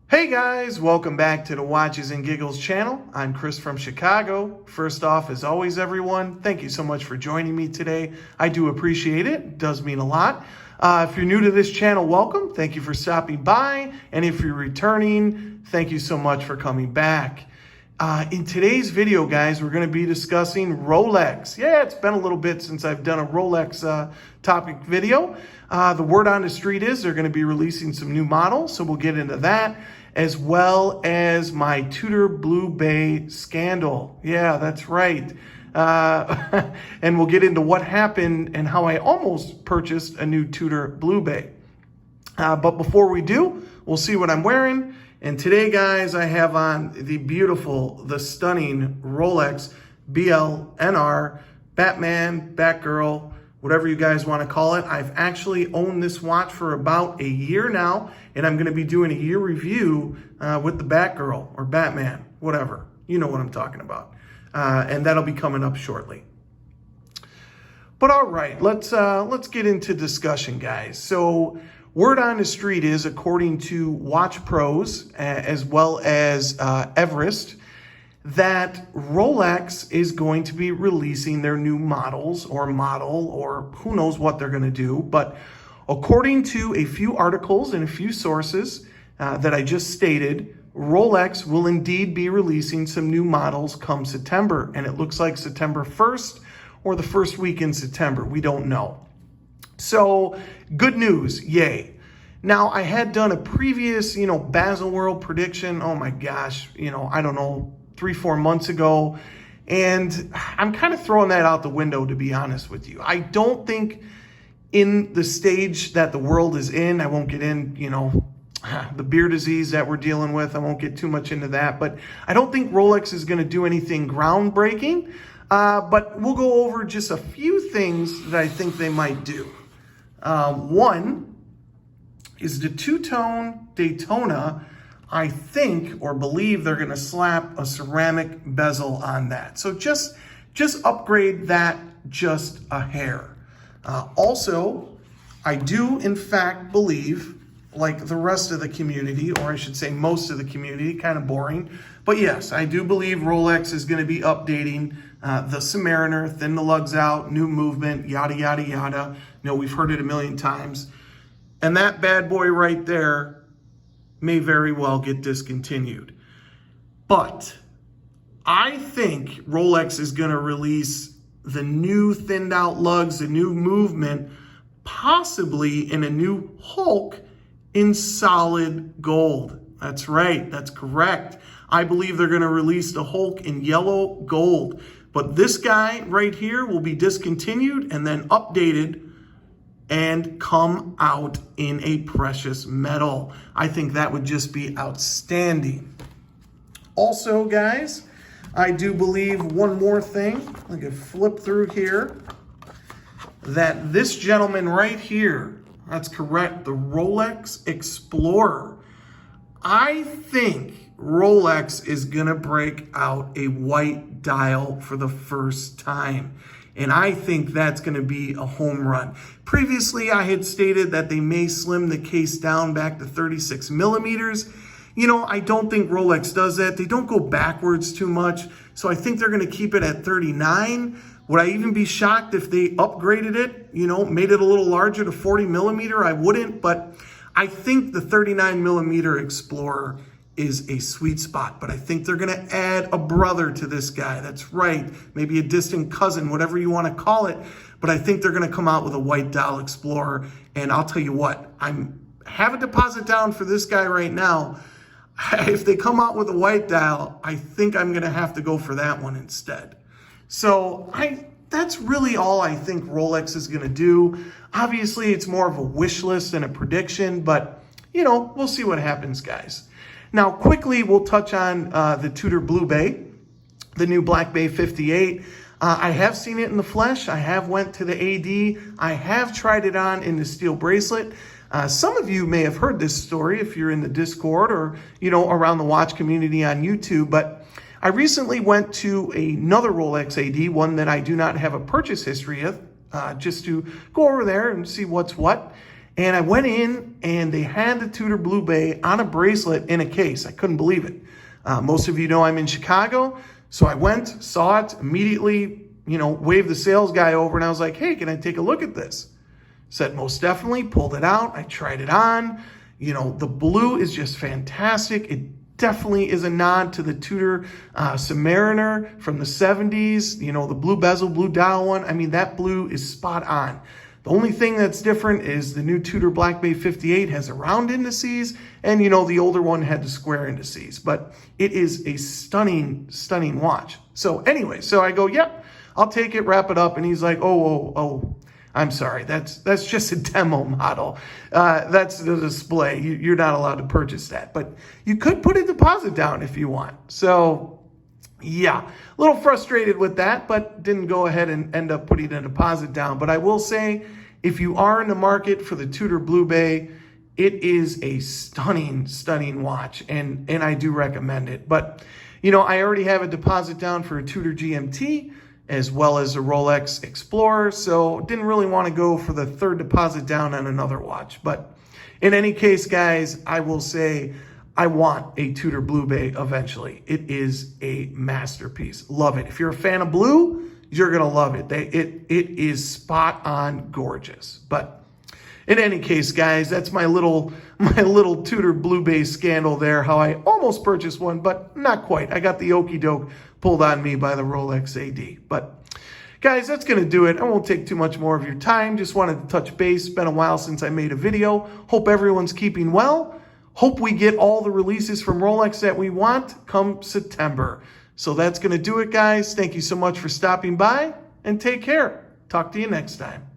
Hey guys, welcome back to the Watches and Giggles channel. I'm Chris from Chicago. First off, as always, everyone, thank you so much for joining me today. I do appreciate it. It does mean a lot. If you're new to this channel, welcome. Thank you for stopping by. And if you're returning, thank you so much for coming back. In today's video, guys, we're going to be discussing Rolex. Yeah, it's been a little bit since I've done a Rolex topic video. The word on the street is they're going to be releasing some new models, so we'll get into that, as well as my Tudor Blue Bay scandal. Yeah, that's right. And we'll get into what happened and how I almost purchased a new Tudor Blue Bay. But before we do, we'll see what I'm wearing. And today, guys, I have on the beautiful, the stunning Rolex BLNR, Batman, Batgirl, whatever you guys want to call it. I've actually owned this watch for about a year now, and I'm going to be doing a year review with the Batgirl or Batman, whatever. You know what I'm talking about. And that'll be coming up shortly. But all right, let's get into discussion, guys. So word on the street is, according to Watch Pros, as well as Everest, that Rolex is going to be releasing their new models or model, or who knows what they're going to do. But according to a few articles and a few sources that I just stated, Rolex will indeed be releasing some new models come September. And it looks like September 1st or the first week in September. We don't know. So good news, yay. Now, I had done a previous, Basil World prediction. Oh my gosh, I don't know, 3-4 months ago. And I'm kind of throwing that out the window, to be honest with you. I don't think in the stage that the world is in, I won't get in, the beer disease that we're dealing with. I won't get too much into that. But I don't think Rolex is going to do anything groundbreaking. But we'll go over just a few things that I think they might do. One is the two-tone Daytona. I think or believe they're going to slap a ceramic bezel on that. So just upgrade that just a hair. Also, I do in fact believe, like the rest of the community, or I should say most of the community, kind of boring, but yes, I do believe Rolex is going to be updating the Submariner, thin the lugs out, new movement, yada, yada, yada. We've heard it a million times. And that bad boy right there may very well get discontinued. But I think Rolex is going to release the new thinned out lugs, the new movement, possibly in a new Hulk in solid gold. That's right. That's correct. I believe they're going to release the Hulk in yellow gold. But this guy right here will be discontinued and then updated and come out in a precious metal. I think that would just be outstanding. Also, guys, I do believe one more thing. I can flip through here. That this gentleman right here, that's correct, the Rolex Explorer. I think Rolex is gonna break out a white dial for the first time. And I think that's going to be a home run. Previously, I had stated that they may slim the case down back to 36 millimeters. I don't think Rolex does that. They don't go backwards too much. So I think they're going to keep it at 39. Would I even be shocked if they upgraded it, made it a little larger to 40 millimeter? I wouldn't, but I think the 39 millimeter Explorer is a sweet spot, but I think they're going to add a brother to this guy. That's right. Maybe a distant cousin, whatever you want to call it. But I think they're going to come out with a white dial Explorer. And I'll tell you what, I have a deposit down for this guy right now. If they come out with a white dial, I think I'm going to have to go for that one instead. So that's really all I think Rolex is going to do. Obviously, it's more of a wish list than a prediction, but we'll see what happens, guys. Now, quickly, we'll touch on the Tudor Blue Bay, the new Black Bay 58. I have seen it in the flesh. I have went to the AD. I have tried it on in the steel bracelet. Some of you may have heard this story if you're in the Discord or, around the watch community on YouTube. But I recently went to another Rolex AD, one that I do not have a purchase history of, just to go over there and see what's what. And I went in and they had the Tudor Blue Bay on a bracelet in a case. I couldn't believe it. Most of you know I'm in Chicago. So I went, saw it, immediately, waved the sales guy over, and I was like, hey, can I take a look at this? Said, most definitely, pulled it out. I tried it on. The blue is just fantastic. It definitely is a nod to the Tudor Submariner from the 70s. The blue bezel, blue dial one. I mean, that blue is spot on. The only thing that's different is the new Tudor Black Bay 58 has a round indices, and the older one had the square indices. But it is a stunning, stunning watch. So anyway, so I go, yep, I'll take it, wrap it up. And he's like, oh, I'm sorry, that's just a demo model. That's the display. You're not allowed to purchase that. But you could put a deposit down if you want. So yeah, a little frustrated with that, but didn't go ahead and end up putting a deposit down. But I will say, if you are in the market for the Tudor Blue Bay, it is a stunning, stunning watch, and I do recommend it. But, I already have a deposit down for a Tudor GMT as well as a Rolex Explorer, so didn't really want to go for the third deposit down on another watch. But in any case, guys, I will say, I want a Tudor Blue Bay eventually. It is a masterpiece. Love it. If you're a fan of blue, you're going to love it. It is spot on gorgeous. But in any case, guys, that's my little Tudor Blue Bay scandal there, how I almost purchased one, but not quite. I got the okie doke pulled on me by the Rolex AD. But guys, that's going to do it. I won't take too much more of your time. Just wanted to touch base. It's been a while since I made a video. Hope everyone's keeping well. Hope we get all the releases from Rolex that we want come September. So that's going to do it, guys. Thank you so much for stopping by, and take care. Talk to you next time.